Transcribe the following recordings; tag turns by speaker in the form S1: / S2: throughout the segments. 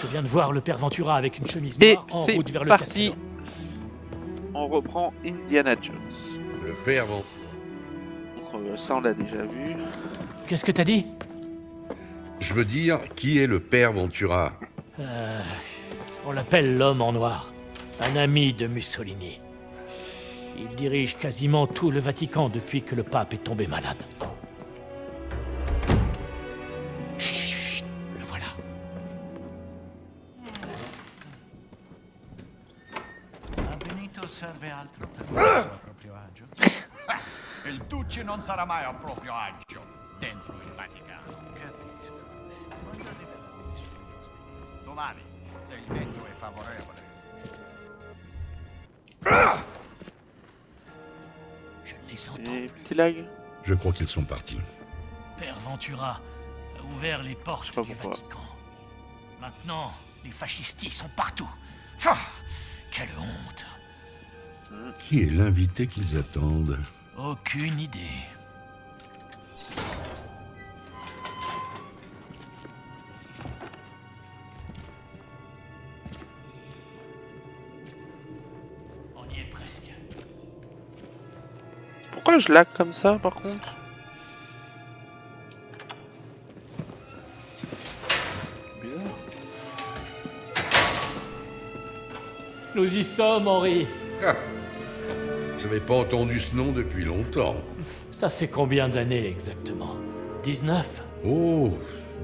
S1: Je viens de voir le père Ventura avec une chemise
S2: Et
S1: noire en
S2: c'est
S1: route vers le
S2: parti.
S1: castillo.
S2: On reprend Indiana Jones.
S3: Le père Ventura.
S2: Donc, ça, on l'a déjà vu.
S1: Qu'est-ce que t'as dit?
S3: Je veux dire, qui est le père Ventura?
S1: On l'appelle l'homme en noir. Un ami de Mussolini. Il dirige quasiment tout le Vatican depuis que le pape est tombé malade. Chut, le voilà.
S4: Benito serve altro per il suo proprio agio. Il Duce non sarà mai a proprio agio dentro il Vaticano. Capisco. Quando arriveranno i suoi ospiti? Domani, se il vento è favorevole.
S1: Je ne les entends
S2: Et
S1: plus.
S2: petit lag.
S3: Je crois qu'ils sont partis.
S1: Père Ventura a ouvert les
S2: Je sais
S1: portes
S2: pas
S1: du
S2: pourquoi.
S1: Vatican. Maintenant, les fascistes sont partout. Pfff, quelle honte.
S3: Qui est l'invité qu'ils attendent?
S1: Aucune idée. On y est presque.
S2: Pourquoi je lag comme ça, par contre? Bizarre.
S1: Nous y sommes, Henri.
S3: Ah, j'avais pas entendu ce nom depuis longtemps.
S1: Ça fait combien d'années exactement? 19?
S3: Oh,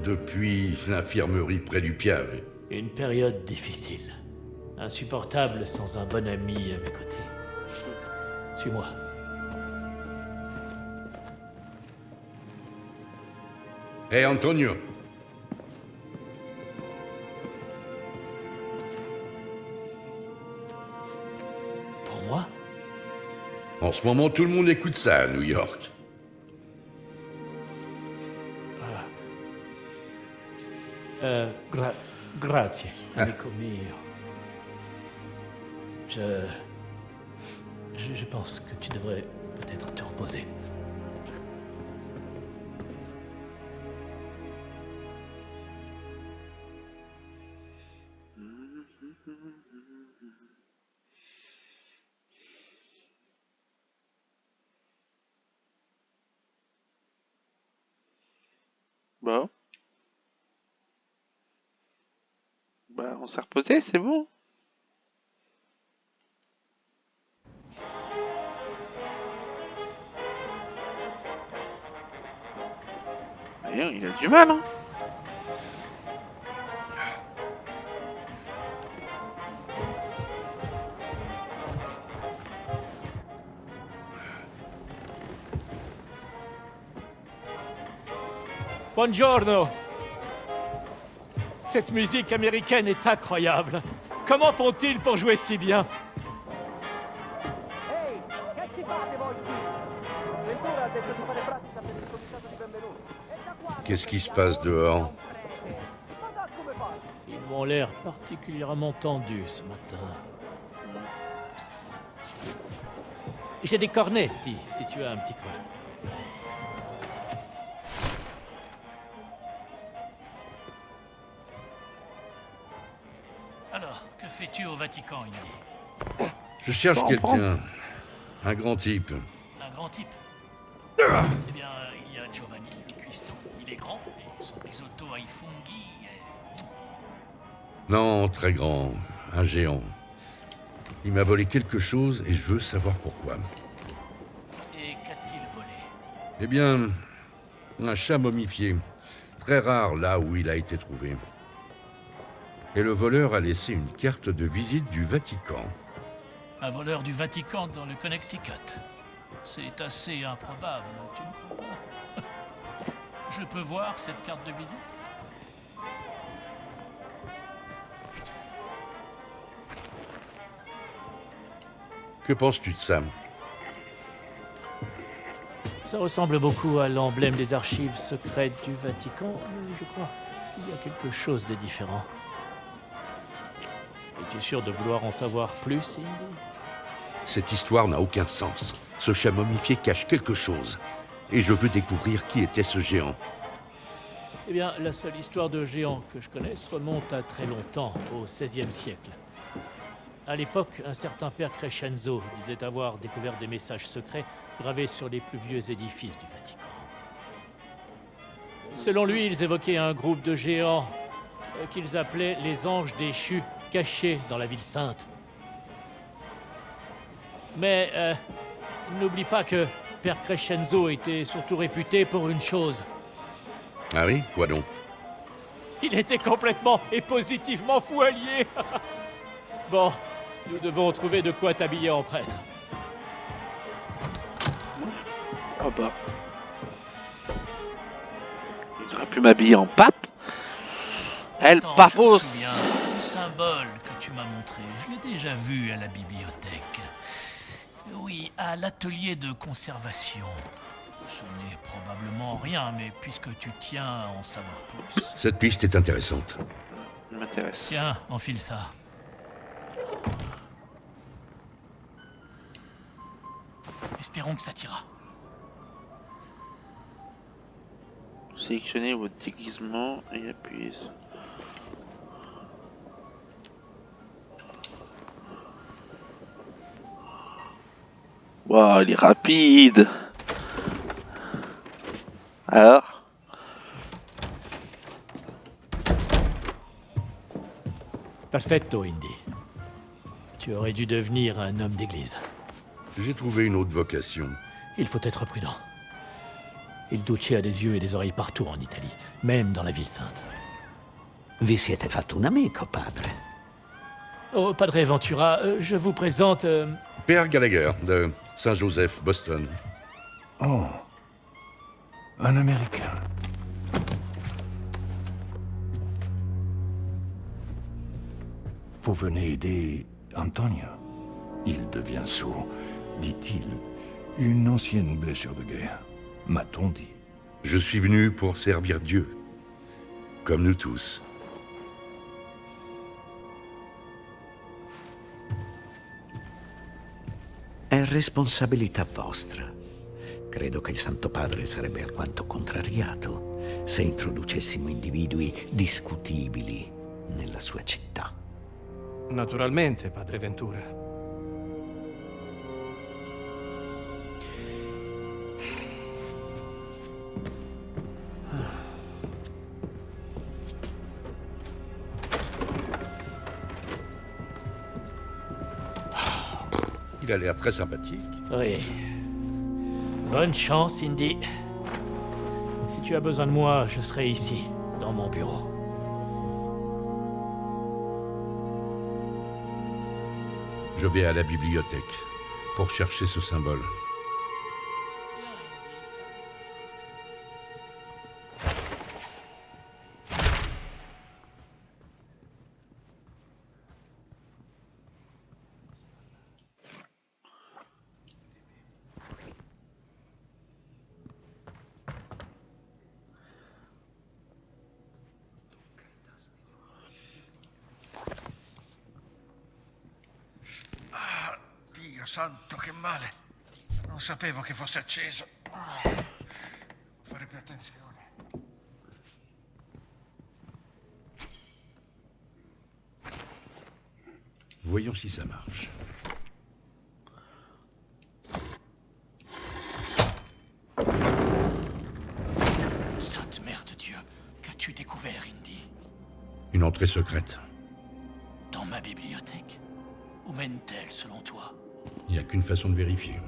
S3: depuis l'infirmerie près du Piave.
S1: Une période difficile. Insupportable sans un bon ami à mes côtés. Suis-moi.
S3: Hé, Antonio.
S1: Pour moi?
S3: En ce moment, tout le monde écoute ça à New York.
S1: Grazie, amico mio. Je pense que tu devrais peut-être te reposer.
S2: Bon. Bah, on s'est reposé, c'est bon. D'ailleurs, il a du mal, hein.
S1: Buongiorno! Cette musique américaine est incroyable. Comment font-ils pour jouer si bien?
S3: Qu'est-ce qui se passe dehors?
S1: Ils m'ont l'air particulièrement tendus ce matin. J'ai des cornetti, si tu as un petit coin. Alors, que fais-tu au Vatican, Indy?
S3: Je cherche
S2: Bon,
S3: quelqu'un. Un grand type.
S1: Un grand type. Eh bien, il y a Giovanni, le cuistot. Il est grand, et son risotto ai funghi est...
S3: Non, très grand. Un géant. Il m'a volé quelque chose et je veux savoir pourquoi.
S1: Et qu'a-t-il volé?
S3: Eh bien, un chat momifié. Très rare là où il a été trouvé. Et le voleur a laissé une carte de visite du Vatican.
S1: Un voleur du Vatican dans le Connecticut. C'est assez improbable, tu ne crois pas? Je peux voir cette carte de visite?
S3: Que penses-tu de ça?
S1: Ça ressemble beaucoup à l'emblème des archives secrètes du Vatican, mais je crois qu'il y a quelque chose de différent. Es-tu sûr de vouloir en savoir plus, Indy?
S3: Cette histoire n'a aucun sens. Ce chat momifié cache quelque chose. Et je veux découvrir qui était ce géant.
S1: Eh bien, la seule histoire de géant que je connaisse remonte à très longtemps, au XVIe siècle. À l'époque, un certain père Crescenzo disait avoir découvert des messages secrets gravés sur les plus vieux édifices du Vatican. Selon lui, ils évoquaient un groupe de géants qu'ils appelaient les anges déchus, cachés dans la ville sainte. Mais n'oublie pas que père Crescenzo était surtout réputé pour une chose.
S3: Ah oui? Quoi donc?
S1: Il était complètement et positivement fou allié. Bon, nous devons trouver de quoi t'habiller en prêtre.
S2: Ah bah. J'aurais pu m'habiller en pape. Elle
S1: Attends, je me
S2: papos.
S1: souviens, le symbole que tu m'as montré, je l'ai déjà vu à la bibliothèque. Oui, à l'atelier de conservation. Ce n'est probablement rien, mais puisque tu tiens à en savoir plus...
S3: Cette piste est intéressante.
S2: Ça m'intéresse.
S1: Tiens, enfile ça. Espérons que ça t'ira.
S2: Sélectionnez votre déguisement et appuyez sur... Waouh, il est rapide. Alors?
S1: Perfetto, Indy. Tu aurais dû devenir un homme d'église.
S3: J'ai trouvé une autre vocation.
S1: Il faut être prudent. Il Duce a des yeux et des oreilles partout en Italie, même dans la ville sainte.
S5: Vi siete fatto un amico, padre.
S1: Oh, Padre Ventura, je vous présente...
S3: Père Gallagher, de Saint-Joseph, Boston.
S6: Oh, un Américain. Vous venez aider Antonio. Il devient sourd, dit-il. Une ancienne blessure de guerre, m'a-t-on dit.
S3: Je suis venu pour servir Dieu. Comme nous tous.
S5: È responsabilità vostra. Credo che il Santo Padre sarebbe alquanto contrariato se introducessimo individui discutibili nella sua città.
S7: Naturalmente, padre Ventura.
S3: Il a l'air très sympathique.
S1: Oui. Bonne chance, Indy. Si tu as besoin de moi, je serai ici, dans mon bureau.
S3: Je vais à la bibliothèque pour chercher ce symbole.
S4: Dio santo, che male. Non sapevo che fosse acceso. Fare più attenzione.
S3: Voyons si ça marche.
S1: Sainte Mère de Dieu, qu'as-tu découvert, Indy?
S3: Une entrée secrète.
S1: Dans ma bibliothèque? Où mène-t-elle, selon toi?
S3: Il n'y a qu'une façon de vérifier.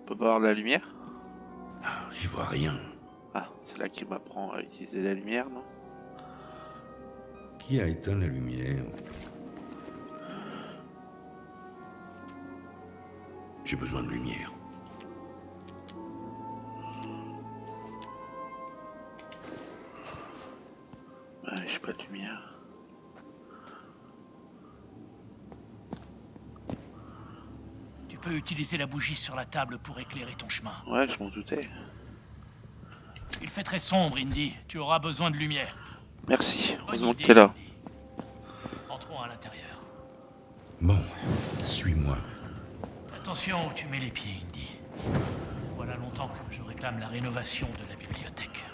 S2: On peut pas avoir de la lumière?
S3: Ah, j'y vois rien.
S2: Ah, c'est là qu'il m'apprend à utiliser la lumière, non?
S3: Qui a éteint la lumière? J'ai besoin de lumière.
S2: Ouais, j'ai pas de lumière.
S1: Tu peux utiliser la bougie sur la table pour éclairer ton chemin.
S2: Ouais, je m'en doutais.
S1: Il fait très sombre, Indy. Tu auras besoin de lumière.
S2: Merci,
S1: Bonne
S2: heureusement que
S1: idée,
S2: t'es là.
S1: Indy. Entrons à l'intérieur.
S3: Bon, suis-moi.
S1: Attention où tu mets les pieds, Indy. Voilà longtemps que je réclame la rénovation de la bibliothèque.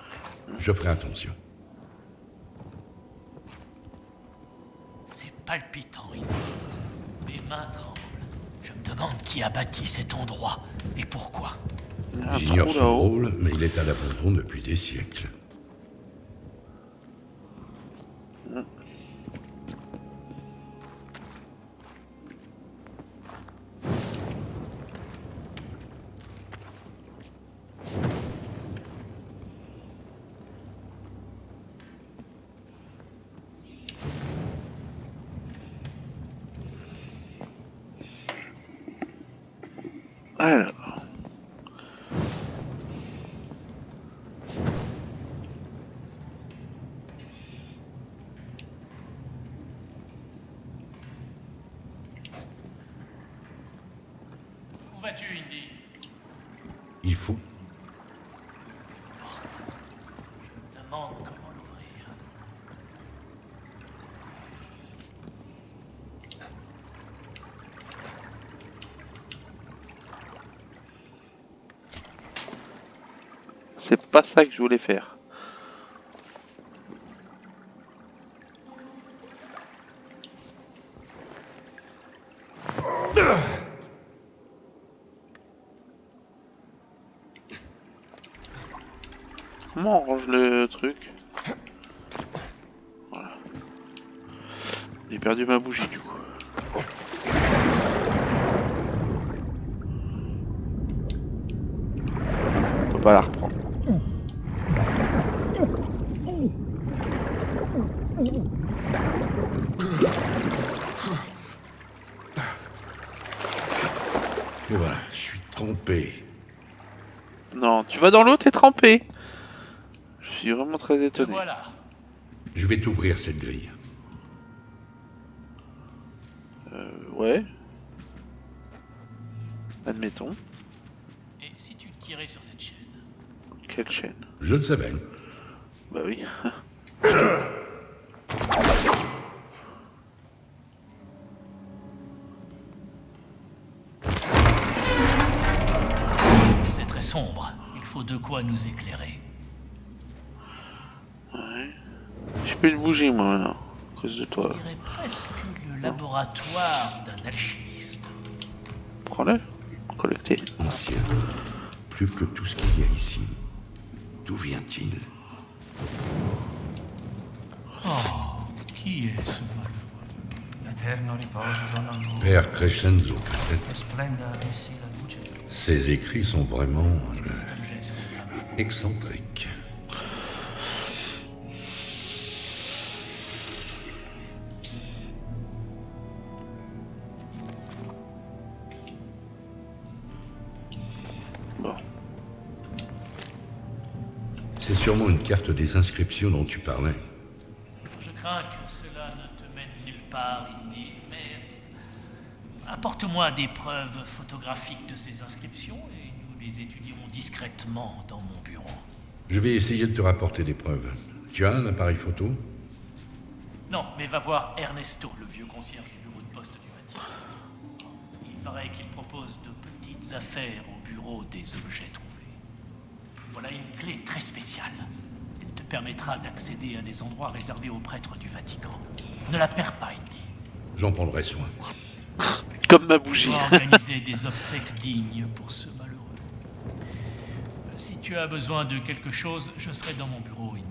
S3: Je ferai attention.
S1: C'est palpitant, Indy. Mes mains tremblent. Je me demande qui a bâti cet endroit et pourquoi.
S2: Il y a un
S3: J'ignore
S2: trou
S3: son
S2: là-haut.
S3: rôle, mais il est à l'abandon depuis des siècles.
S2: Alors.
S1: Où vas-tu, Indy?
S3: Il faut.
S1: Porte. Je me demande comment l'ouvrir.
S2: C'est pas ça que je voulais faire. Comment on range le truc? Voilà. J'ai perdu ma bougie du coup. On peut pas la reprendre.
S3: Et voilà, je suis trempé.
S2: Non, tu vas dans l'eau, t'es trempé. Je suis vraiment très
S1: Te
S2: étonné.
S1: voilà.
S3: Je vais t'ouvrir cette grille.
S2: Ouais. Admettons.
S1: Et si tu tirais sur cette chaîne?
S2: Quelle chaîne?
S3: Je le savais.
S2: Bah oui.
S1: C'est très sombre. Il faut de quoi nous éclairer.
S2: Ouais. J'ai plus de bougie moi maintenant. À cause de toi.
S1: On dirait presque le laboratoire d'un alchimiste.
S2: Prends-le. Collecter.
S3: Ancien. Plus que tout ce qu'il y a ici. D'où vient-il?
S1: Qui est ce malheureux?
S7: L'Eterno riposo donna lui,
S3: Père Crescenzo, peut-être.
S7: e splenda essi la luce.
S3: Ses écrits sont vraiment
S1: Cet objet sur la table.
S3: excentriques.
S2: Bon.
S3: C'est sûrement une carte des inscriptions dont tu parlais.
S1: Je crains que cela ne te mène nulle part, Indy, mais apporte-moi des preuves photographiques de ces inscriptions et nous les étudierons discrètement dans mon bureau.
S3: Je vais essayer de te rapporter des preuves. Tu as un appareil photo?
S1: Non, mais va voir Ernesto, le vieux concierge du bureau de poste du Vatican. Il paraît qu'il propose de petites affaires au bureau des objets trouvés. Voilà une clé très spéciale. Elle te permettra d'accéder à des endroits réservés aux prêtres du Vatican. Ne la perds pas, Indy.
S3: J'en prendrai soin.
S2: Comme ma
S1: Je
S2: bougie.
S1: dois organiser des obsèques dignes pour ce malheureux. Si tu as besoin de quelque chose, je serai dans mon bureau, Indy.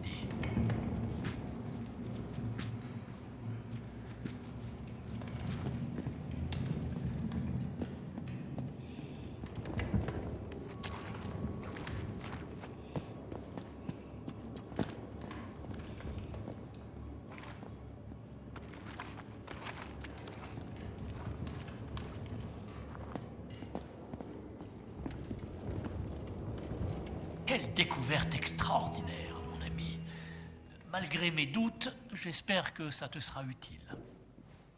S1: Quelle découverte extraordinaire, mon ami. Malgré mes doutes, j'espère que ça te sera utile.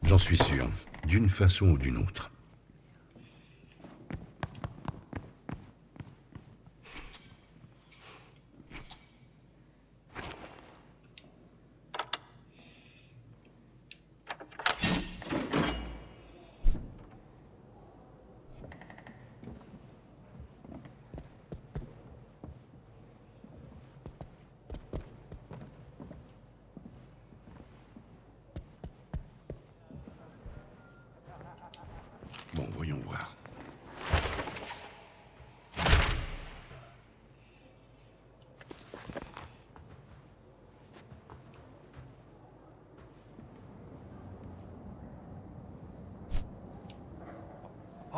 S3: J'en suis sûr. D'une façon ou d'une autre.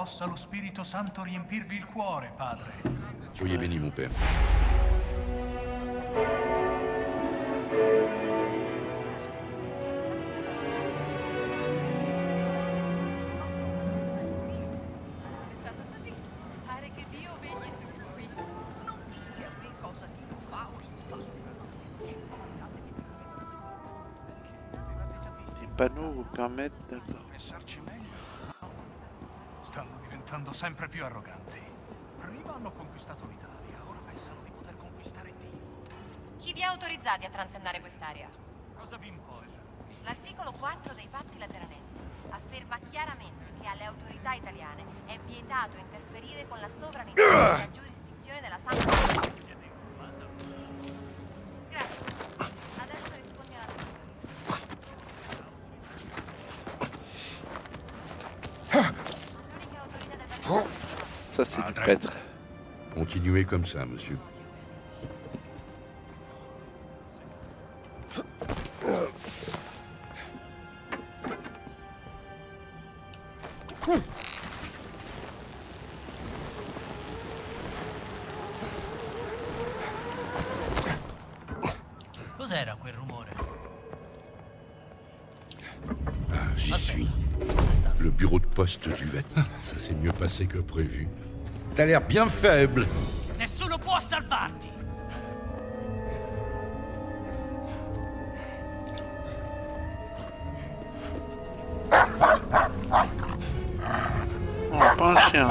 S7: Possa lo Spirito Santo riempirvi il cuore, padre.
S3: Soyez béni, mon père.
S8: È stato così. Pare che Dio vegli su lui.
S4: Non dite a me cosa Dio fa o non fa. Avevate già visto
S2: Les panneaux vous permettent de...
S4: pensarci meglio?
S7: Stanno diventando sempre più arroganti. Prima hanno conquistato l'Italia, ora pensano di poter conquistare Dio.
S8: Chi vi ha autorizzati a transennare quest'area?
S7: Cosa vi importa?
S8: L'articolo 4 dei patti lateranensi afferma chiaramente che alle autorità italiane è vietato interferire con la sovranità e la giurisdizione della Santa Sede. Grazie. Adesso rispondi alla domanda. L'unica autorità del Vaticano.
S2: Ça, c'est du prêtre.
S3: Continuez comme ça, monsieur.
S1: Cos'era quel rumore?
S3: Ah, j'y suis.
S1: Cos'è stato?
S3: Le bureau de poste du Vatican. Ça s'est mieux passé que prévu. T'as l'air bien faible.
S1: Nessuno può salvarti!
S2: Oh, pas un chien.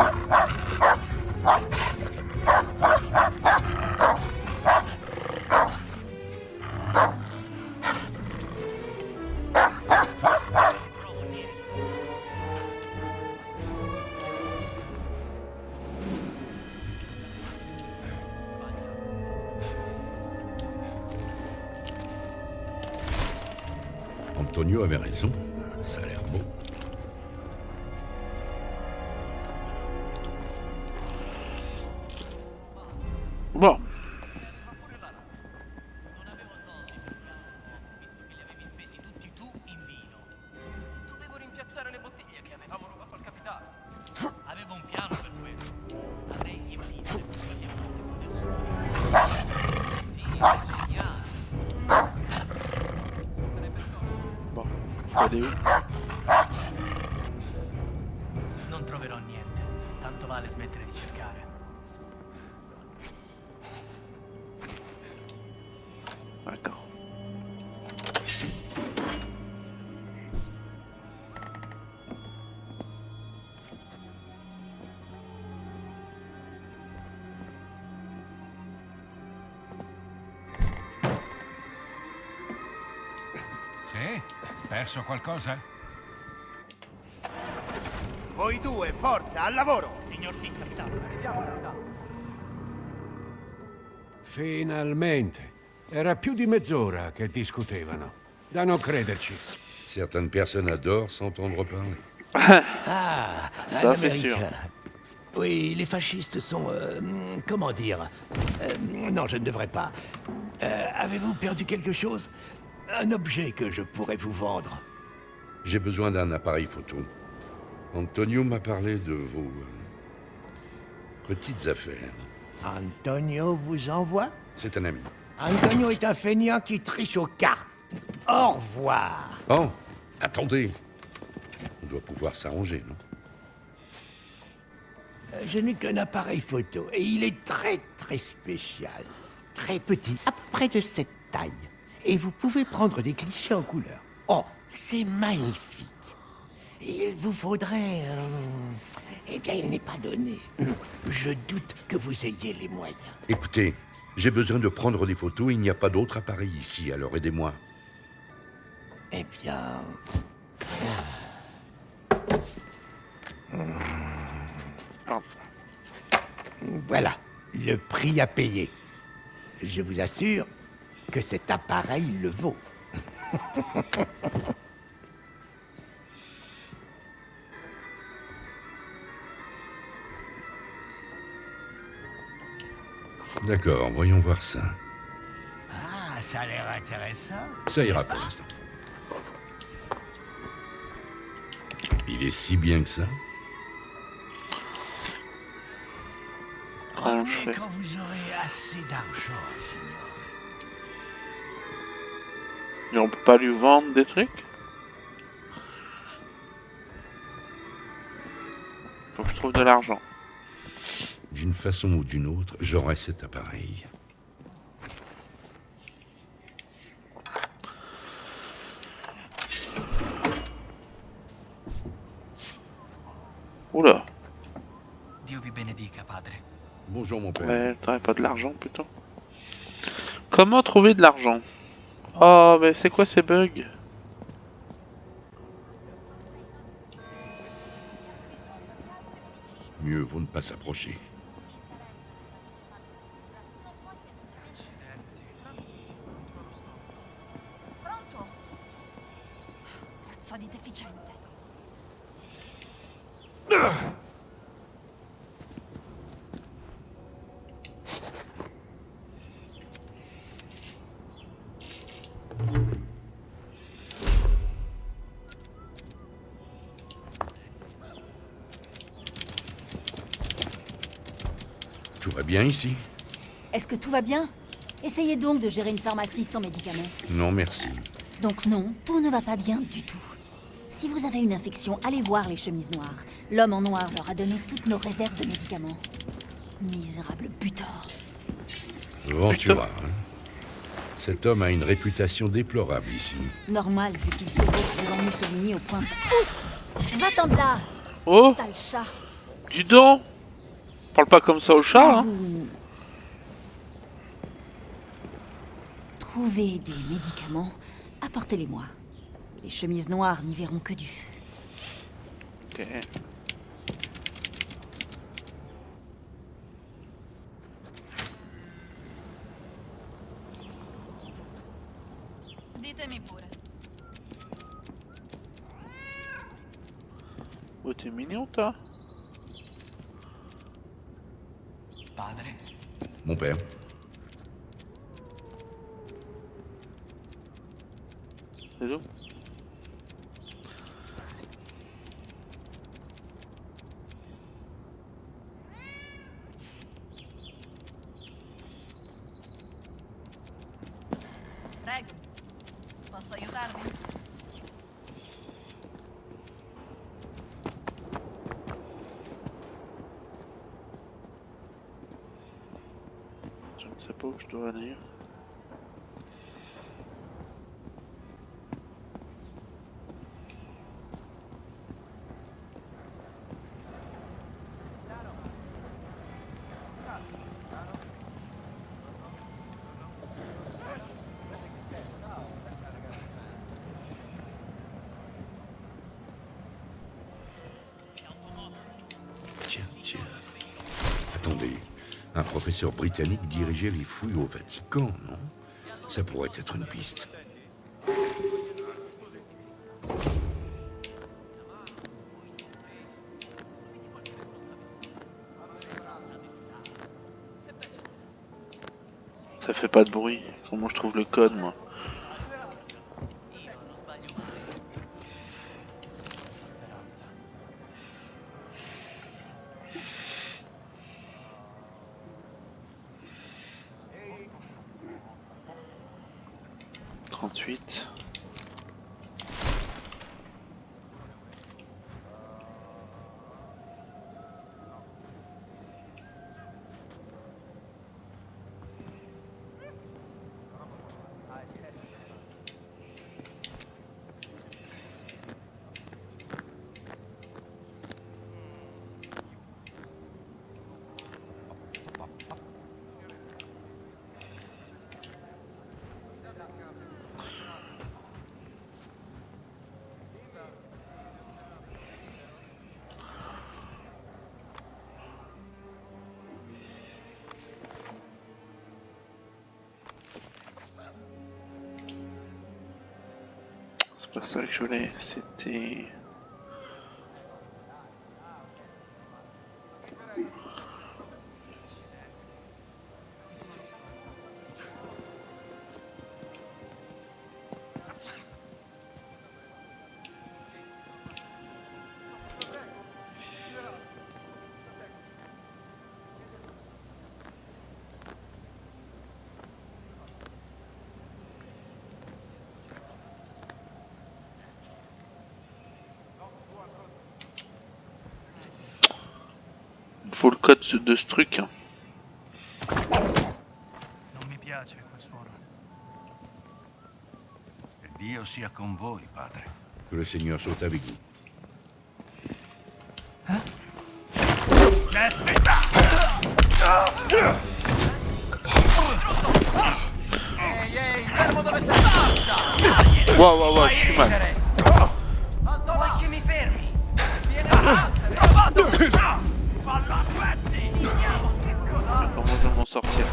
S3: Antonio avait raison. Ça a l'air beau.
S2: Bon.
S1: Non avevo soldi per piano, visto che li avevi spesi tutti tu in vino.
S9: Dovevo rimpiazzare le bottiglie che avevamo rubato al capitano.
S1: Avevo un piano per quello. Avrei riempito le bottiglie vuote con del suo geniale.
S2: Bon. Je vais aller où?
S1: Non troverò niente. Tanto vale smettere di cercare.
S2: D'accord.
S4: Sì? Perso qualcosa?
S9: Voi due, forza, al lavoro!
S1: Signor sì, capitano.
S10: Finalmente. Era più di mezz'ora che discutevano. Da non crederci.
S3: Certaines personnes adorent s'entendre parler.
S5: Ah,
S2: Ça,
S5: un
S2: c'est sûr.
S5: Américain. Oui, les fascistes sont... comment dire non, je ne devrais pas. Avez-vous perdu quelque chose? Un objet que je pourrais vous vendre.
S3: J'ai besoin d'un appareil photo. Antonio m'a parlé de vos petites affaires.
S5: Antonio vous envoie?
S3: C'est un ami.
S5: Antonio est un feignant qui triche aux cartes. Au revoir.
S3: Oh, attendez. On doit pouvoir s'arranger, non?
S5: Je n'ai qu'un appareil photo et il est très spécial. Très petit, à peu près de cette taille. Et vous pouvez prendre des clichés en couleur. Oh, c'est magnifique. Et il vous faudrait... eh bien, il n'est pas donné. Je doute que vous ayez les moyens.
S3: Écoutez, j'ai besoin de prendre des photos, il n'y a pas d'autre appareil ici, alors aidez-moi.
S5: Eh bien...
S2: Pardon.
S5: Voilà, le prix à payer. Je vous assure que cet appareil le vaut.
S3: D'accord, voyons voir ça.
S5: Ah, ça a l'air intéressant.
S3: Ça ira pour l'instant. Il est si bien que ça?
S2: trancherai.
S5: quand vous aurez assez d'argent, signore.
S2: Mais on peut pas lui vendre des trucs? Faut que je trouve de l'argent.
S3: D'une façon ou d'une autre, j'aurai cet appareil.
S2: Oula.
S9: Dio vi benedica, padre.
S3: Bonjour mon père.
S2: Ouais, t'aurais pas de l'argent plutôt. Comment trouver de l'argent? Oh, mais c'est quoi ces bugs?
S3: Mieux vaut ne pas s'approcher.
S8: Pronto? Cazzo di deficiente.
S3: Tout va bien ici?
S11: Est-ce que tout va bien? Essayez donc de gérer une pharmacie sans médicaments.
S3: Non, merci.
S11: Donc non, tout ne va pas bien du tout. Si vous avez une infection, allez voir les chemises noires. L'homme en noir leur a donné toutes nos réserves de médicaments. Misérable butor.
S3: Ventura, hein. Cet homme a une réputation déplorable ici.
S11: Normal, vu qu'il se vaut devant Mussolini au point de... Oust! Va-t'en de là!
S2: Oh,
S11: Sale chat!
S2: dis donc! Parle pas comme ça au chat, hein.
S11: Vous trouvez des médicaments, apportez-les-moi. Les chemises noires n'y verront que du feu.
S2: Ok.
S8: Ditemi pure.
S2: Oh, t'es mignon, toi.
S9: Padre,
S3: Mon père.
S2: C'est tout.
S8: Prego. Posso aiutarvi?
S2: Je ne sais pas où je dois aller.
S3: Tiens. Attendez, un professeur britannique dirigeait les fouilles au Vatican, non? Ça pourrait être une piste.
S2: Ça fait pas de bruit. Comment je trouve le code, moi? Trente-huit. C'est pas ça que je voulais, c'était... faut le code de ce truc.
S7: Non mi piace quel suono.
S4: Che Dio sia con voi, padre.
S3: Que le Seigneur soit avec vous.
S9: Ehi, fermo dove sei pazza!
S2: Wow, je suis mal.
S9: Vuoi che mi fermi? Vieni avanti! Trovato! Fallo a pezzi!
S2: Tiens, comment je vais m'en sortir?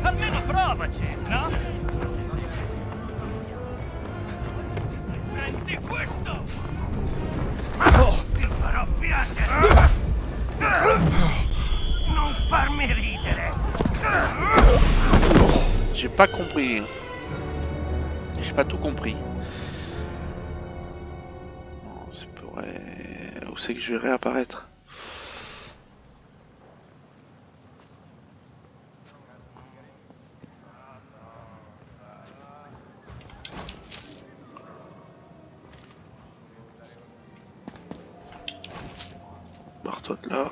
S7: Almeno provaci, no? Prendi questo! Ti farò piangere! Non farmi ridere!
S2: J'ai pas compris. J'ai pas tout compris. Non, ça pourrait... Où c'est que je vais réapparaître? Barre-toi de là.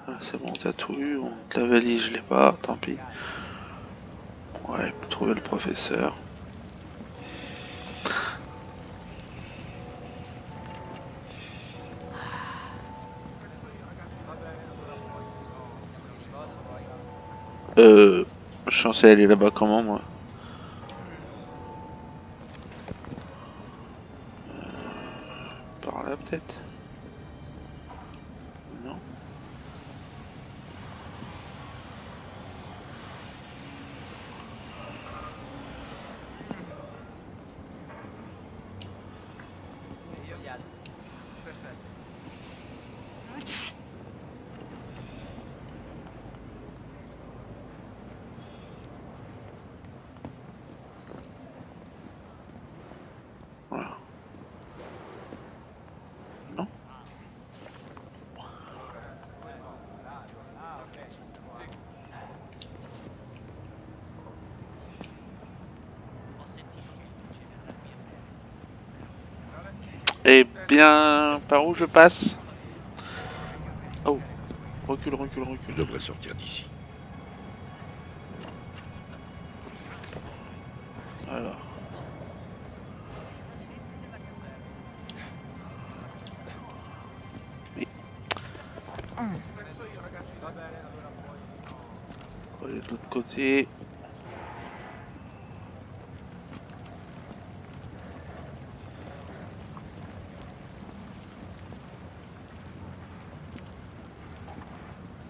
S2: Ah, c'est bon, t'as tout eu. La valise, je l'ai pas, tant pis. Ouais, trouver le professeur. Je suis censé aller là-bas comment, moi? Par là, peut-être? Non? Voilà. Non? Eh bien, par où je passe? Oh, recule.
S3: Je devrais sortir d'ici.
S2: Alors. Oui. Faut aller de l'autre côté.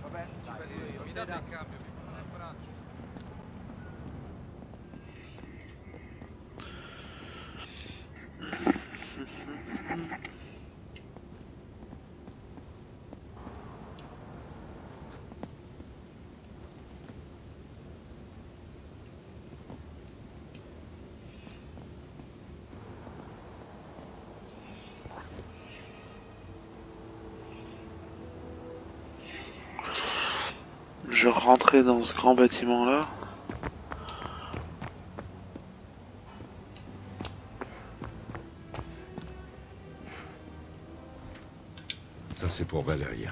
S9: Vabbè, ci penso io. Mi date il cambio, mi fanno il braccio.
S2: Je rentrais dans ce grand bâtiment là.
S3: Ça, c'est pour Valéria.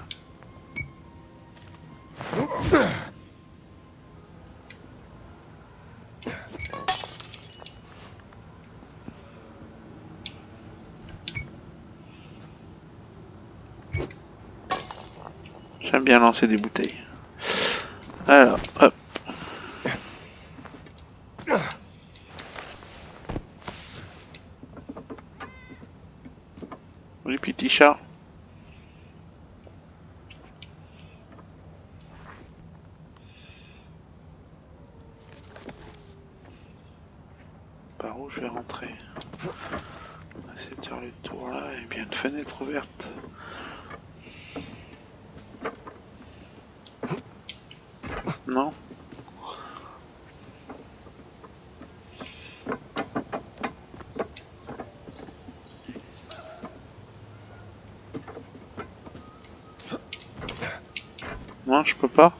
S2: J'aime bien lancer des bouteilles. Alors, hop. Oui, petit chat. Par où je vais rentrer? On va essayer de faire le tour là, et bien une fenêtre ouverte. Non? Non, je peux pas.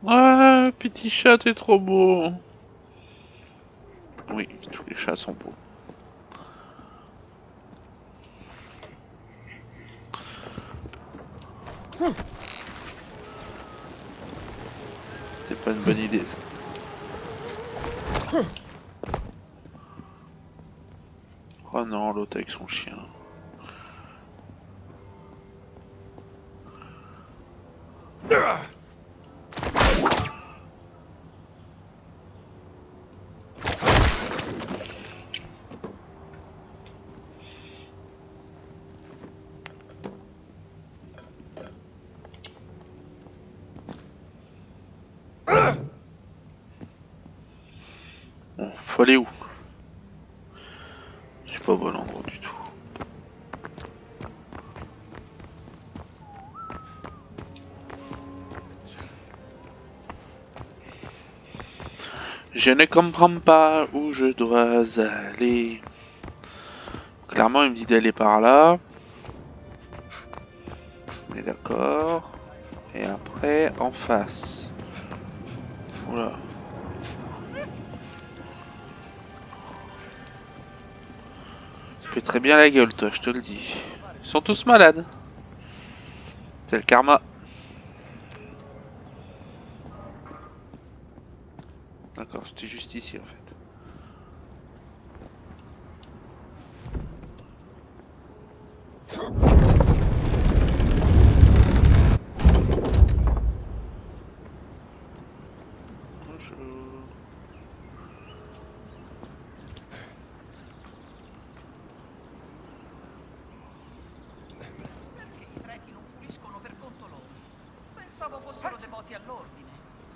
S2: Ah, petit chat, t'es trop beau. Oui, tous les chats sont beaux. C'est pas une bonne idée. Ça. Oh non, l'autre avec son chien. Bon, faut aller où? C'est pas bon endroit du tout. Je ne comprends pas où je dois aller. Clairement, il me dit d'aller par là. On est d'accord. Et après, en face. Oula. Tu fais très bien la gueule, toi, je te le dis. Ils sont tous malades. C'est le karma. D'accord, c'était juste ici en fait. Bonjour.
S12: Perché i preti non puliscono per conto loro? Pensavo fossero devoti all'ordine,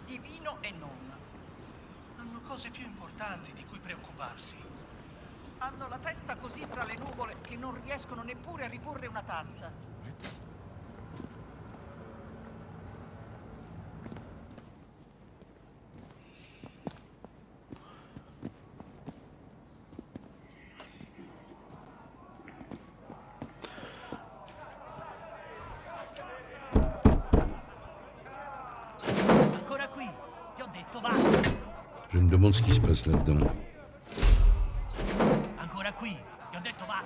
S12: divino e non.
S7: Hanno cose più importanti di cui preoccuparsi.
S12: Hanno la testa così tra le nuvole che non riescono neppure a riporre una tazza.
S9: Ancora qui, ti ho detto va.
S3: Je me demande ce qui se passe là-dedans.
S9: Ancora qui, ti ho detto va.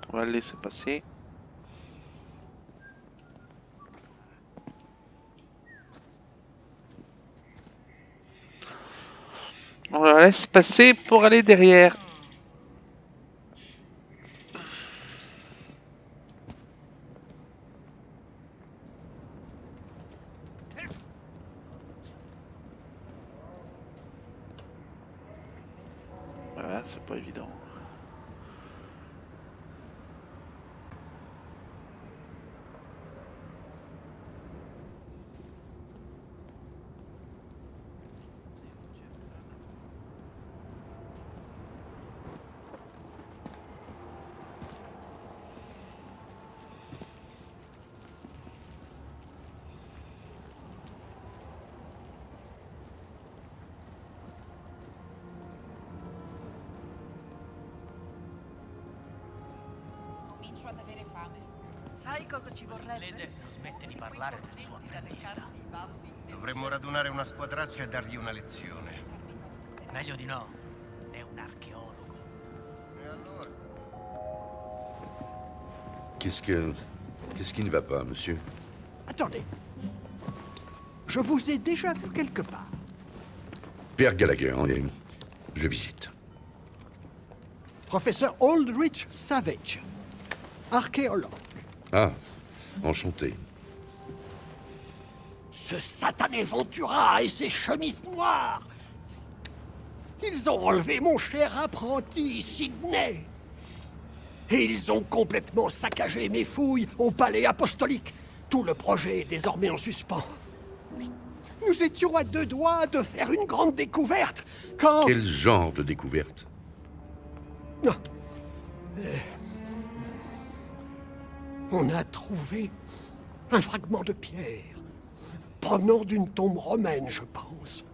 S2: On va le laisser passer. On la laisse passer pour aller derrière. Voilà, c'est pas évident.
S8: Comincio ad avere fame.
S12: Sai cosa ci vorrebbe?
S9: L'inglese non smette di parlare del suo apprendista.
S12: Leccarsi i baffi.
S13: Dovremmo radunare una squadraccia e dargli una lezione.
S9: Meglio di no. È un archeologo.
S13: E allora?
S3: Qu'est-ce qui ne va pas, monsieur?
S6: Attendez. Je vous ai déjà vu quelque part.
S3: Père Gallagher, je visite.
S6: Professeur Aldrich Savage, archéologue.
S3: Ah, enchanté.
S6: Ce satané Ventura et ses chemises noires. Ils ont enlevé mon cher apprenti, Sidney. Et ils ont complètement saccagé mes fouilles au palais apostolique. Tout le projet est désormais en suspens. Nous étions à deux doigts de faire une grande découverte quand...
S3: Quel genre de découverte?
S6: On a trouvé Un fragment de pierre, provenant d'une tombe romaine, je pense.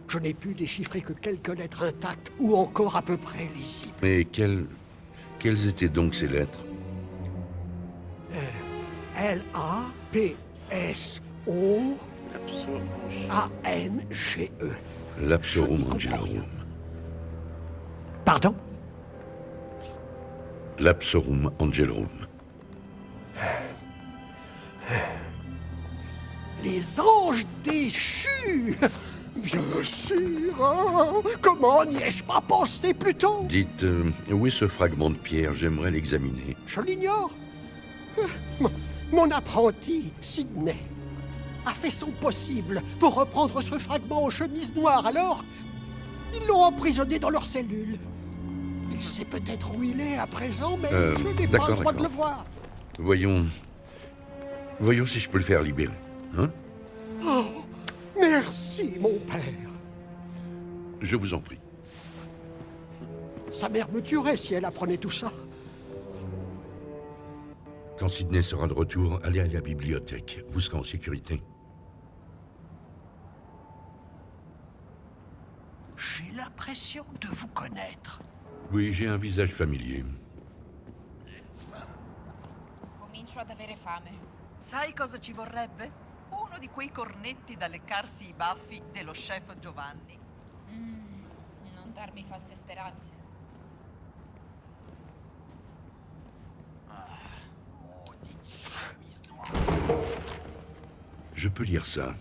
S6: Je n'ai pu déchiffrer que quelques lettres intactes ou encore à peu près lisibles.
S3: Mais quelles étaient donc ces lettres?
S6: L-A-P-S-O... A-N-G-E.
S3: Lapsorum Angelorum.
S6: Pardon?
S3: Lapsorum Angelorum.
S6: Les anges déchus! Bien sûr! Hein? Comment n'y ai-je pas pensé plus tôt?
S3: Dites, où est ce fragment de pierre? J'aimerais l'examiner.
S6: Je l'ignore. Mon apprenti, Sidney, a fait son possible pour reprendre ce fragment aux chemises noires. Alors, ils l'ont emprisonné dans leur cellule. Il sait peut-être où il est à présent, mais je n'ai pas le droit de le voir.
S3: Voyons si je peux le faire libérer. Hein?
S6: Oh, merci, mon père.
S3: Je vous en prie.
S6: Sa mère me tuerait si elle apprenait tout ça.
S3: Quand Sidney sera de retour, allez à la bibliothèque. Vous serez en sécurité.
S6: J'ai l'impression de vous connaître.
S3: Oui, j'ai un visage familier.
S12: Comincio ad avere fame. Sai cosa ci vorrebbe? Uno di quei cornetti da leccarsi i baffi dello chef Giovanni.
S11: Non darmi false speranze.
S3: Je peux lire ça.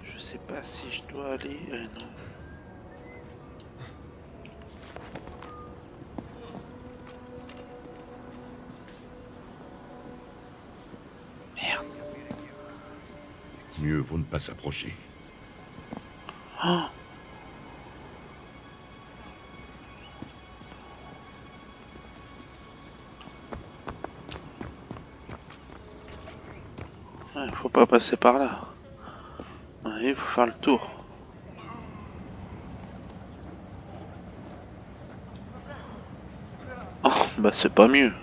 S2: Je sais pas si je dois aller... non. Merde.
S3: Mieux vaut ne pas s'approcher.
S2: Oh. Ouais, faut pas passer par là. Il faut faire le tour. Oh, bah c'est pas mieux.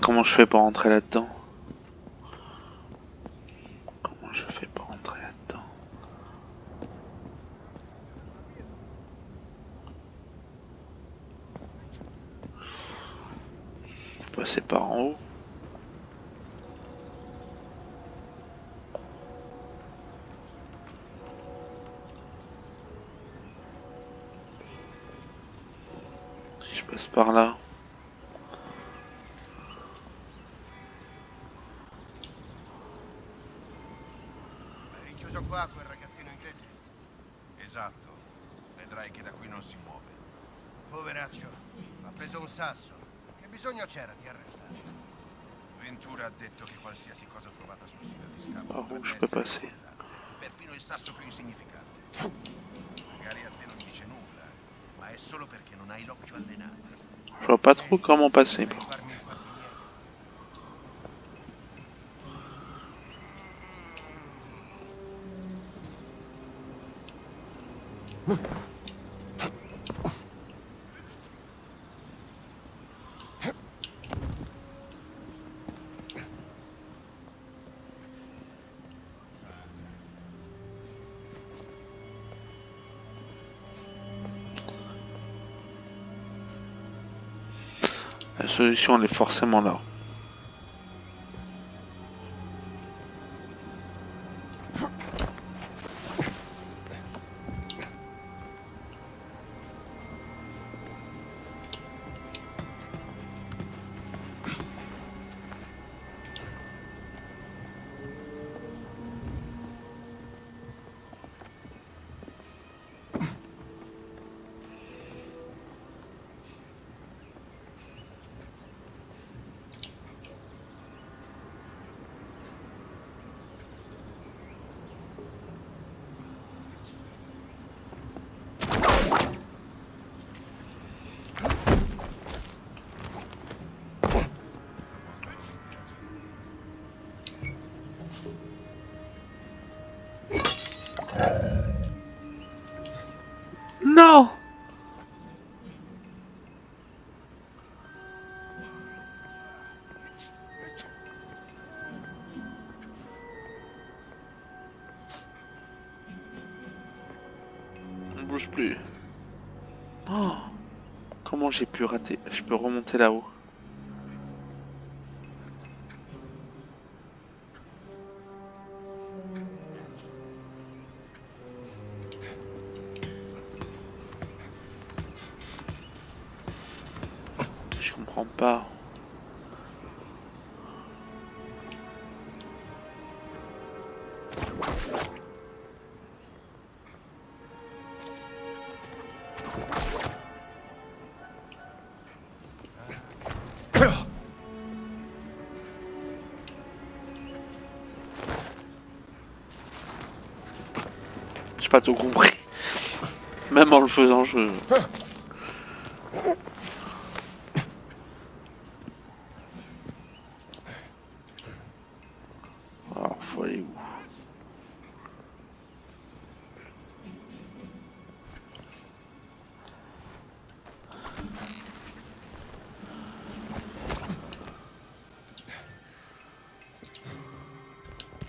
S2: Comment je fais pour rentrer là-dedans? Comment je fais pour rentrer là-dedans? Faut passer par en haut. Je passe par là.
S13: Hai chiuso qua quel ragazzino inglese?
S4: Esatto. Vedrai che da qui non si muove.
S13: Poveraccio, ha preso un sasso. Che bisogno c'era di arrestarlo?
S4: Ventura ha detto che qualsiasi cosa trovata sul sito di scambio
S2: Par où
S4: potrebbe
S2: je peux
S4: essere
S2: passer?
S4: importante. Perfino il sasso più insignificante. Magari a te non dice nulla, ma è solo perché non hai l'occhio allenato.
S2: Je vois pas trop comment passer. Par contre. La solution elle est forcément là. bouge plus. Oh, comment j'ai pu rater? Je peux remonter là-haut. Je comprends pas. J'ai pas tout compris. Même en le faisant, je... Alors, faut aller où?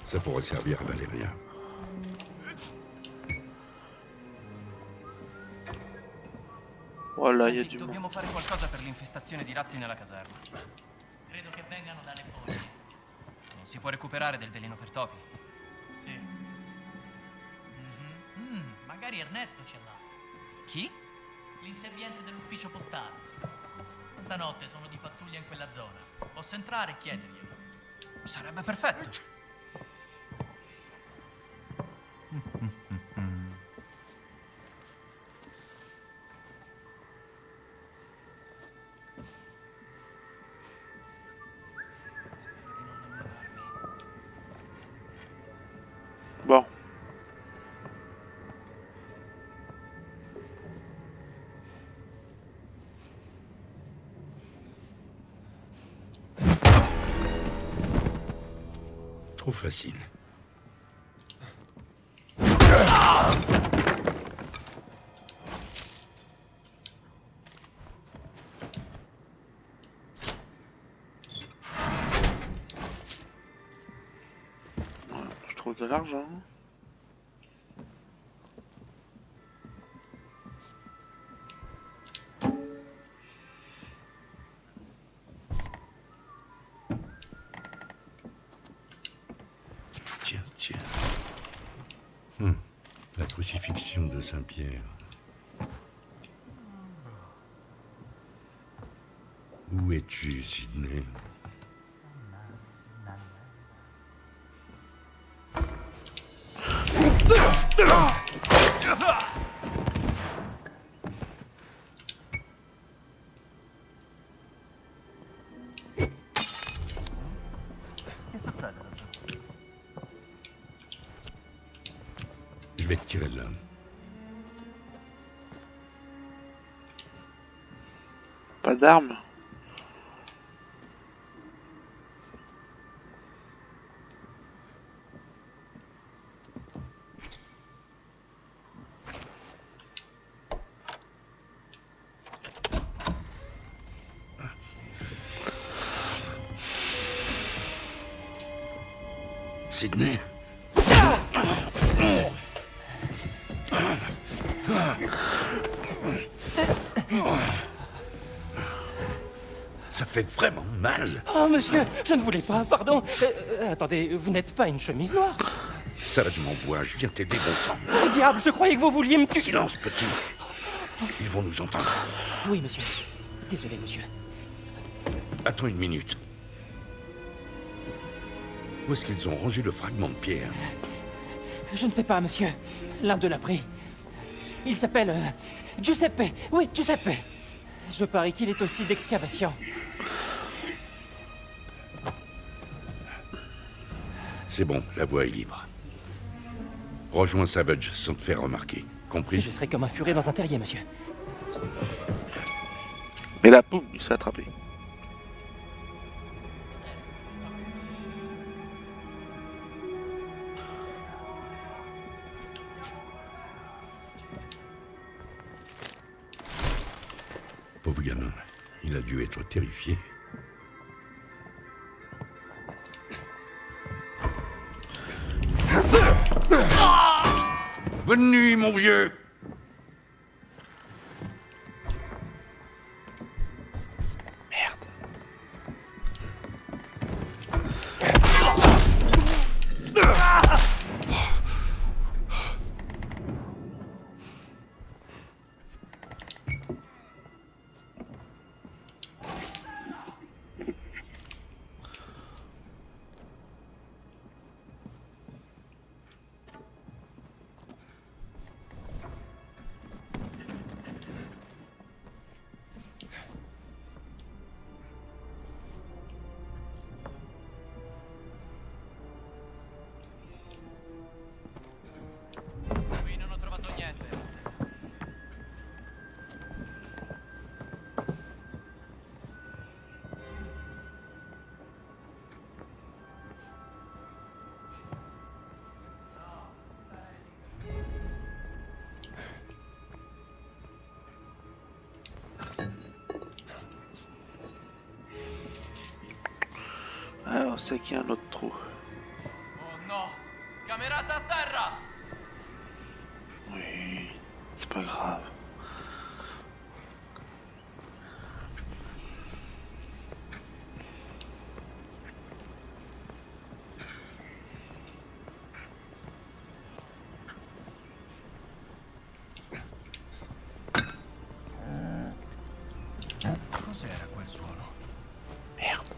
S3: Ça pourrait servir à Valeria.
S2: Voilà, il y a
S9: Senti,
S2: du monde.
S9: dobbiamo fare qualcosa per l'infestazione di ratti nella caserma.
S1: Credo che vengano dalle foglie.
S9: Non si può recuperare del veleno per topi.
S1: Sì. Magari Ernesto ce l'ha.
S9: Chi?
S1: L'inserviente dell'ufficio postale. Stanotte sono di pattuglia in quella zona. Posso entrare e chiederglielo?
S9: Sarebbe perfetto.
S2: Bon.
S3: Trop facile.
S2: Je trouve de l'argent.
S3: Tiens, tiens. La crucifixion de Saint-Pierre. Où es-tu, Sydney? Je vais te tirer de là.
S2: Pas d'armes.
S3: Sydney? Ça fait vraiment mal.
S14: Oh, monsieur, je ne voulais pas, pardon. Attendez, vous n'êtes pas une chemise noire?
S3: Ça va, je m'envoie, je viens t'aider, bon sang.
S14: Oh, diable, je croyais que vous vouliez me tuer.
S3: Silence, petit. Ils vont nous entendre.
S14: Oui, monsieur. Désolé, monsieur.
S3: Attends une minute. Où est-ce qu'ils ont rangé le fragment de pierre?
S14: Je ne sais pas, monsieur. L'un d'eux l'a pris. Il s'appelle... Giuseppe. Oui, Giuseppe. Je parie qu'il est aussi d'excavation.
S3: C'est bon, la voie est libre. Rejoins Savage sans te faire remarquer. Compris?
S14: Je serai comme un furet dans un terrier, monsieur.
S2: Mais là, boum, il s'est attrapé.
S3: Pauvre gamin, il a dû être terrifié. Bonne nuit, mon vieux!
S2: Ah, on sait qu'il y a un autre trou.
S9: Oh no! Camerata a terra!
S2: Oui, c'est pas grave.
S13: Cos'era quel suono?
S2: Merde.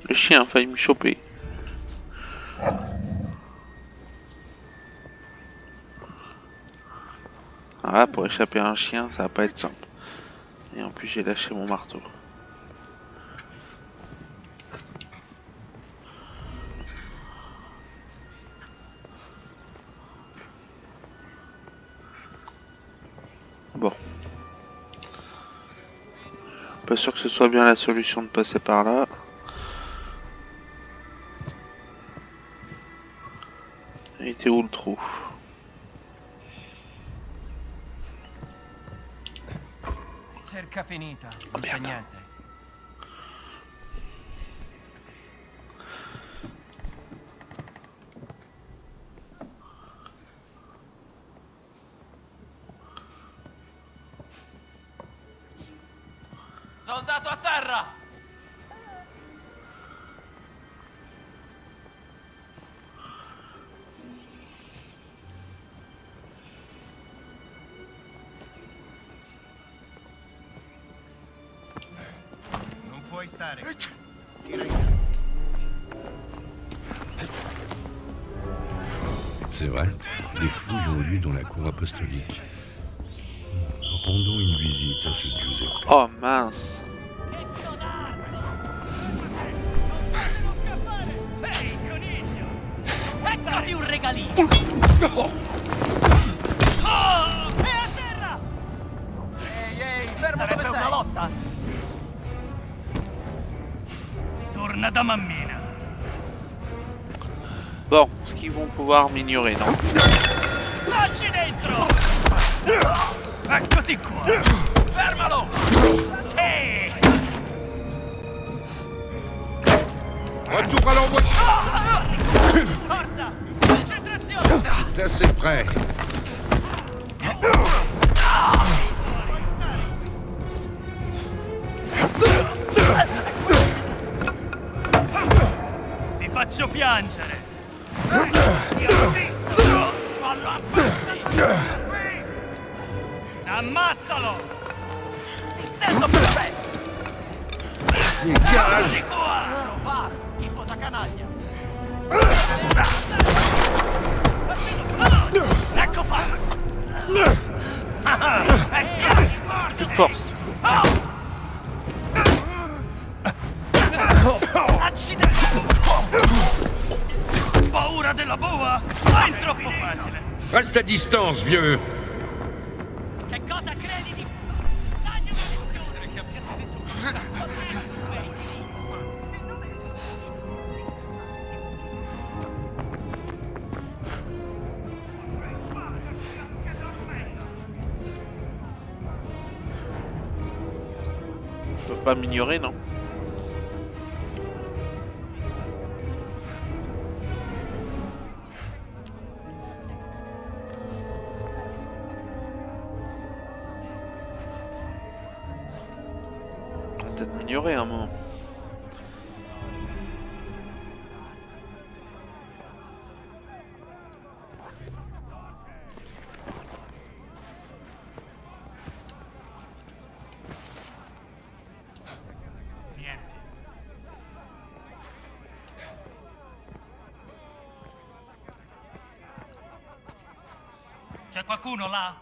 S2: Le chien a failli me choper. Ah, pour échapper à un chien, ça va pas être simple. Et en plus, j'ai lâché mon marteau. Bon. Pas sûr que ce soit bien la solution de passer par là. Il était où le trou?
S9: Ricerca finita, non c'è niente. Soldato a terra!
S13: Non puoi stare. Tira in campo.
S3: C'est vrai, des fouilles ont lieu dans la cour apostolique. Rendons une visite à ce Giuseppe.
S2: Oh mince.
S1: Ehi, coniglio! Eccoti un regalino! Oh! È a terra!
S9: Ehi, fermo dove sei? Una lotta!
S1: Torna da mammina.
S2: Bon, est-ce qu'ils vont pouvoir m'ignorer, non?
S1: Dacci dentro! Eccoti qua! Fermalo! Sì!
S3: Retour à l'envoi.
S1: Forza! Concentrazione!
S3: T'es assez près.
S1: Ti faccio piangere! Fallo a pezzi! Ammazzalo! Ti stendo per me!
S3: Dégage!
S9: Roba, schifosa canaglia!
S1: Ecco fatto!
S2: Plus force!
S1: Accidenti! Paura della boa? Vai troppo facile!
S3: Reste à distance, vieux!
S1: Che cosa credi di... Credere che abbiate detto
S2: Je peux pas m'ignorer, non? On va peut-être m'ignorer un moment.
S1: niente. C'è qualcuno là?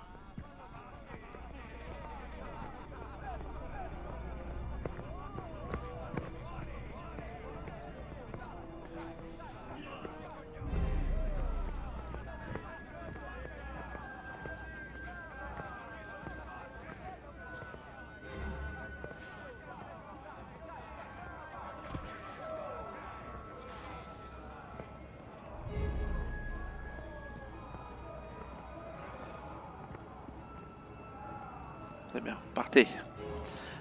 S2: C'est bien, partez.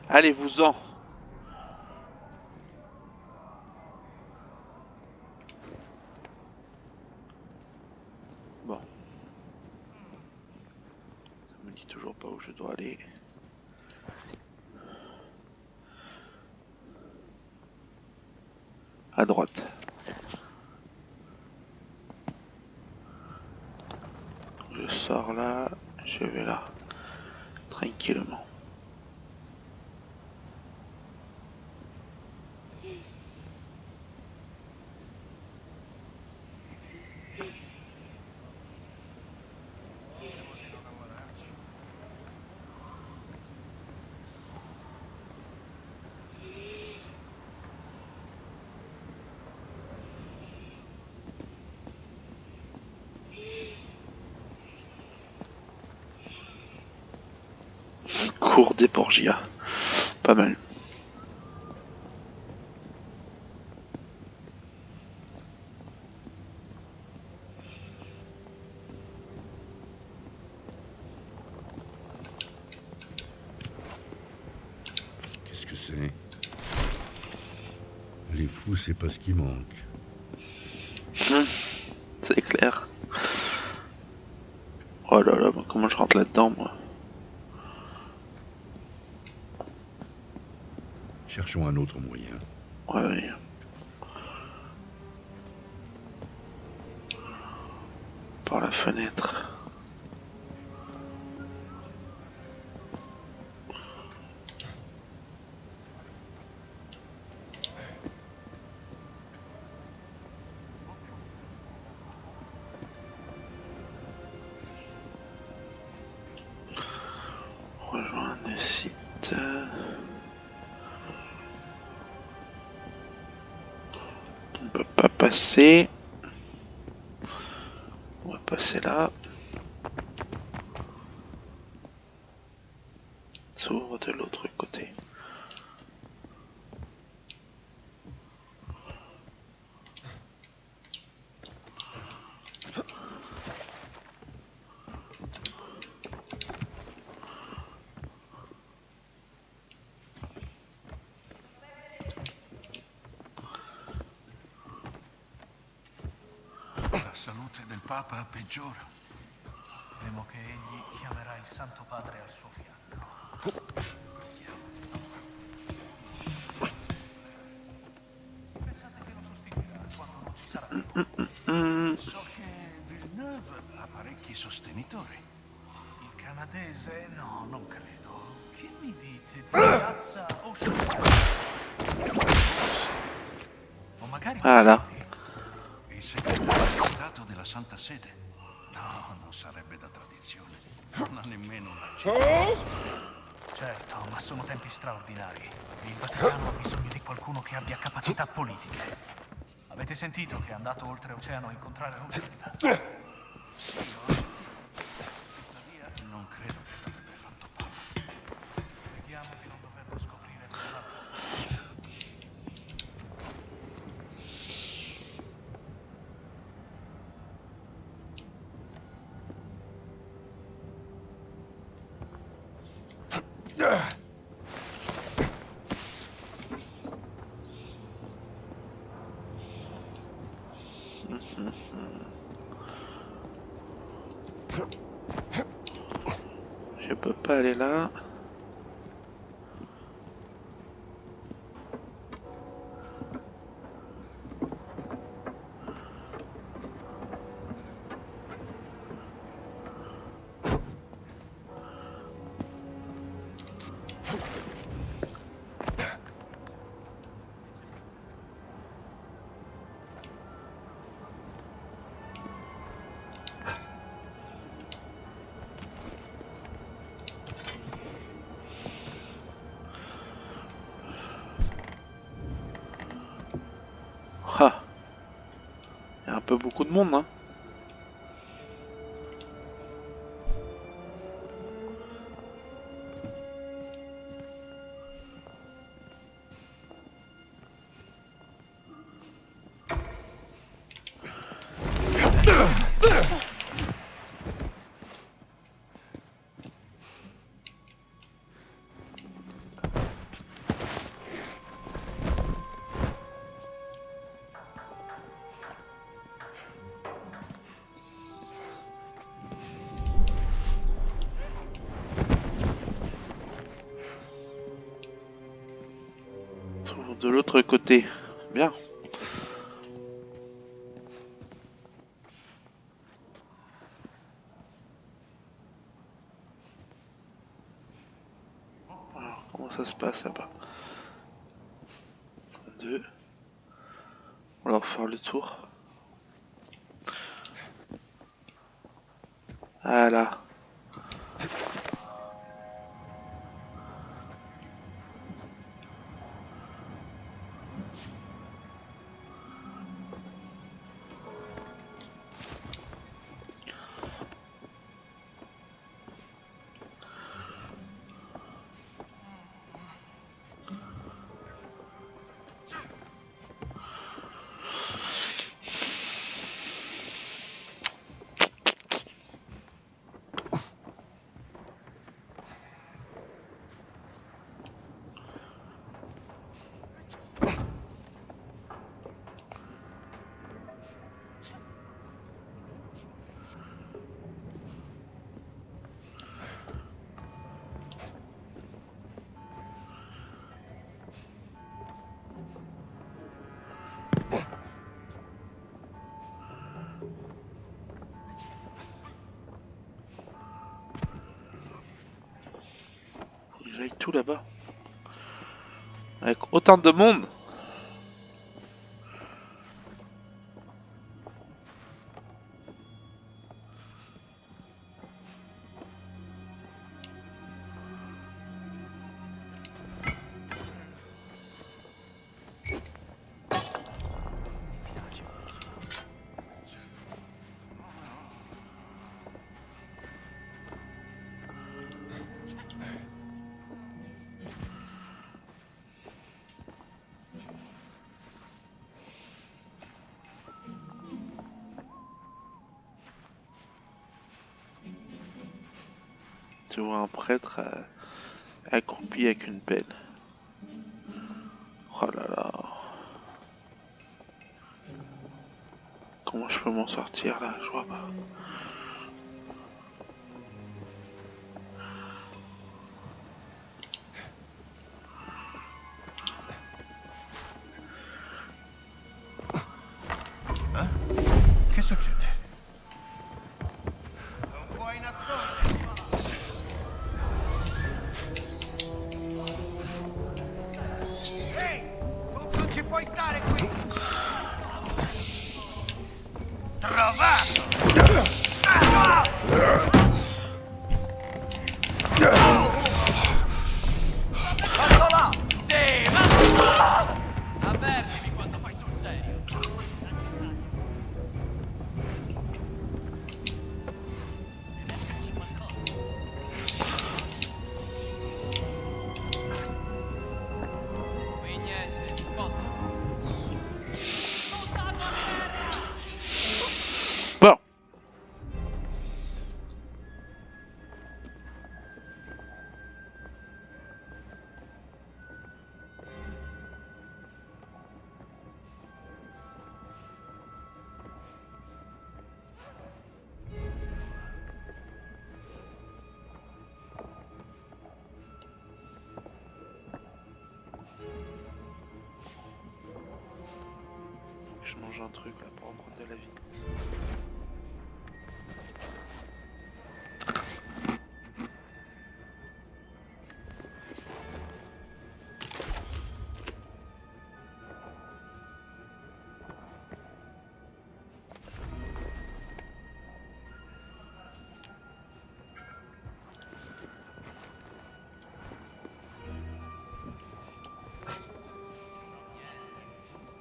S2: Allez-vous-en. À droite. Je sors là, je vais là. Tranquillement. Cours des Borgia. Pas mal.
S3: Qu'est-ce que c'est? Les fous, c'est pas ce qui manque.
S2: C'est clair. Oh là là, comment je rentre là-dedans, moi?
S3: Cherchons un autre moyen.
S2: Ouais, oui. Par la fenêtre. Rejoindre le site. On peut pas passer. On va passer là. S'ouvre de l'autre côté.
S4: La salute del Papa peggiora.
S7: Temo che egli chiamerà il Santo Padre al suo fianco. Pensate che lo sostituirà quando non ci sarà più?
S4: So che Villeneuve ha parecchi sostenitori.
S7: Il canadese? No, non credo. Che mi dite di Piazza o o magari
S2: Voilà.
S4: il segretario di Stato della Santa Sede? No, non sarebbe da tradizione. Non ha nemmeno una
S7: Certo, ma sono tempi straordinari. Il Vaticano ha bisogno di qualcuno che abbia capacità politiche. Avete sentito che è andato oltreoceano a incontrare Roosevelt?
S4: Sì, ho sentito. Tuttavia, non credo che l'avrebbe fatto Papa.
S7: Vediamo di non doverlo scoprire da un'altra
S2: Je peux pas aller là. Ah, il y a un peu beaucoup de monde, hein. De l'autre côté. Bien. ça se passe là-bas. 2. On va leur faire le tour. Voilà. Avec tout là-bas. Avec autant de monde. Tu vois un prêtre accroupi avec une pelle. Oh là là. Comment je peux m'en sortir là? Je vois pas.
S4: Che succede?
S13: Non puoi nasconderti. Ehi, tu non ci puoi stare qui.
S4: Trovato!
S9: Fatto là! Sì, ma... Avvertimi quando fai sul serio. Qui niente, mi sposto. Buttato a terra!
S2: Bon. Je mange un truc là pour reprendre de la vie.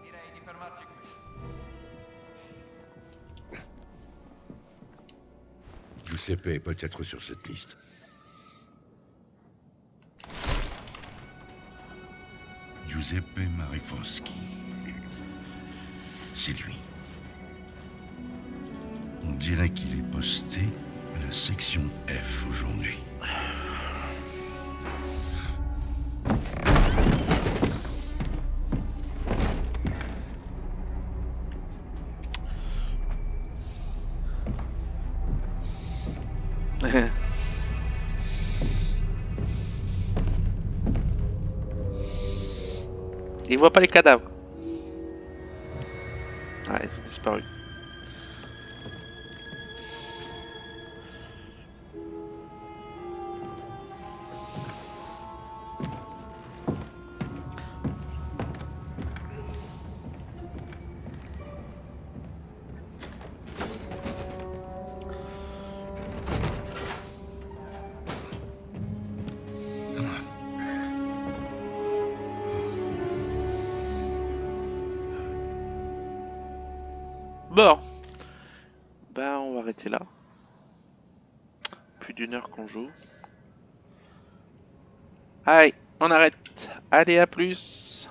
S9: Direi di fermarci qui.
S3: Giuseppe est peut-être sur cette liste. Giuseppe Marifoschi. C'est lui. On dirait qu'il est posté à la section F aujourd'hui.
S2: Il voit pas les cadavres. Ah, ils ont disparu. Bon. Bah on va arrêter là. Plus d'1 heure qu'on joue. Allez, on arrête. Allez, à plus.